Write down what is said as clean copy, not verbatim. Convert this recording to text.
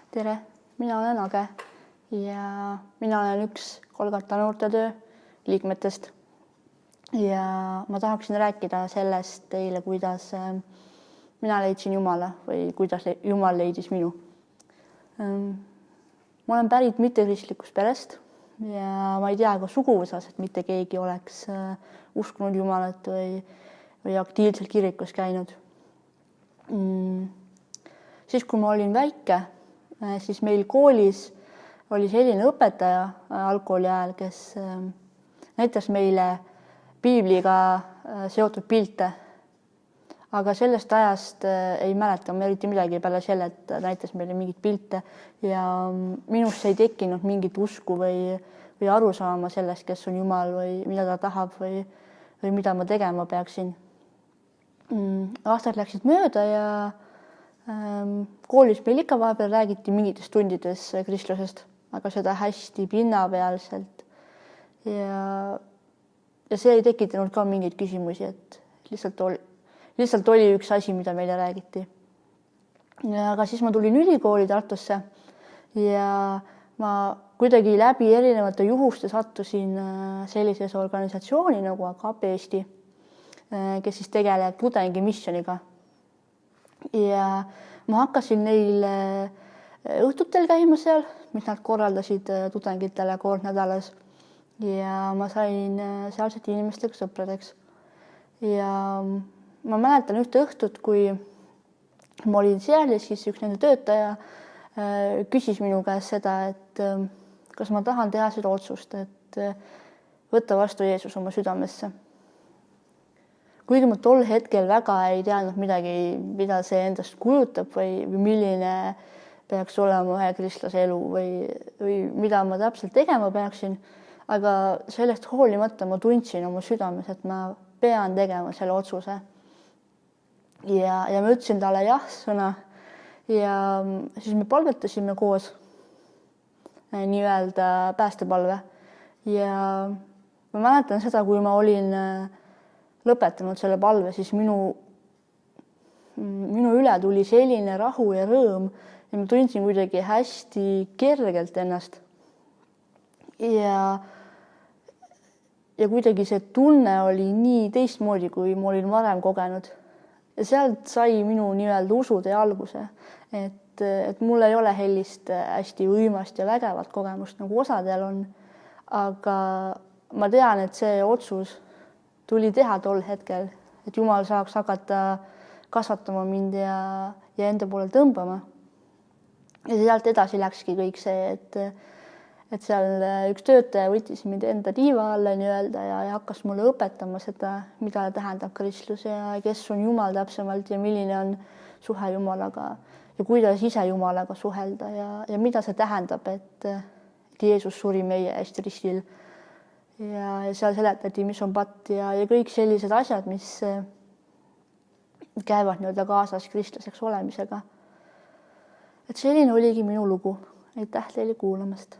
Tere, mina olen Age ja mina olen üks Golgata noortetöö liikmetest. Ja ma tahaksin rääkida sellest teile, kuidas mina leidsin Jumala või kuidas Jumal leidis minu. Ma olen pärit mittekristlikust perest ja ma ei tea ka suguvõsas, et mitte keegi oleks uskunud Jumalat või aktiivselt kirikus käinud. Siis, kui ma olin väike, siis meil koolis oli selline õpetaja algkooli ajal, kes näitas meile piibliga seotud pilte. Aga sellest ajast ei mäleta ma eriti midagi peale selle, et näitas meile mingit pilte ja minusse ei tekkinud mingit usku või arusaama sellest, kes on Jumal või mida ta tahab või mida ma tegema peaksin. Aastad läksid mööda ja koolis meil ikka vahepeal räägiti mingites tundides kristlusest, aga seda hästi pinnapealselt. Ja see ei tekitanud ka mingeid küsimusi, et lihtsalt oli üks asi, mida meile räägiti. Aga siis ma tulin ülikooli Tartusse ja ma kuidagi läbi erinevate juhuste sattusin sellises organisatsiooni nagu Agape Eesti, kes siis tegeleb tudengimissioniga. Ja ma hakkasin neil õhtutel käima seal, mis nad korraldasid tudengitele kord nädalas ja ma sain sealsete inimestega sõpradeks. Ja ma mäletan ühte õhtut, kui ma olin seal ja siis üks nende töötaja küsis minu käest seda, et kas ma tahan teha seda otsust, et võtta vastu Jeesus oma südamesse. Kuigi ma tol hetkel väga ei teadnud midagi, mida see endast kujutab või milline peaks olema ühe kristlase elu või mida ma täpselt tegema peaksin, aga sellest hoolimata ma tundsin oma südames, et ma pean tegema selle otsuse. Ja ma ütlesin talle jah-sõna ja siis me palvetasime koos nii-öelda päästepalve. Ja ma mäletan seda, kui ma olin lõpetanud selle palve, siis minu üle tuli selline rahu ja rõõm ja ma tundsin kuidagi hästi kergelt ennast. Ja kuidagi see tunne oli nii teistmoodi, kui ma olin varem kogenud. Ja sealt sai minu nii-öelda usutee alguse, et mul ei ole sellist hästi võimast ja vägevat kogemust, nagu osadel on. Aga ma tean, et see otsus tuli teha tol hetkel, et Jumal saaks hakata kasvatama mind ja enda poole tõmbama. Ja sealt edasi läkski kõik see, et seal üks töötaja võttis mind enda tiiva alla nii-öelda ja hakkas mulle õpetama seda, mida tähendab kristlus ja kes on Jumal täpsemalt ja milline on suhe Jumalaga ja kuidas ise Jumalaga suhelda ja mida see tähendab, et Jeesus suri meie eest ristil. Ja seal seletati, mis on patt ja kõik sellised asjad, mis käivad nii-öelda kaasas kristlaseks olemisega. Et selline oligi minu lugu. Aitäh teile kuulamast.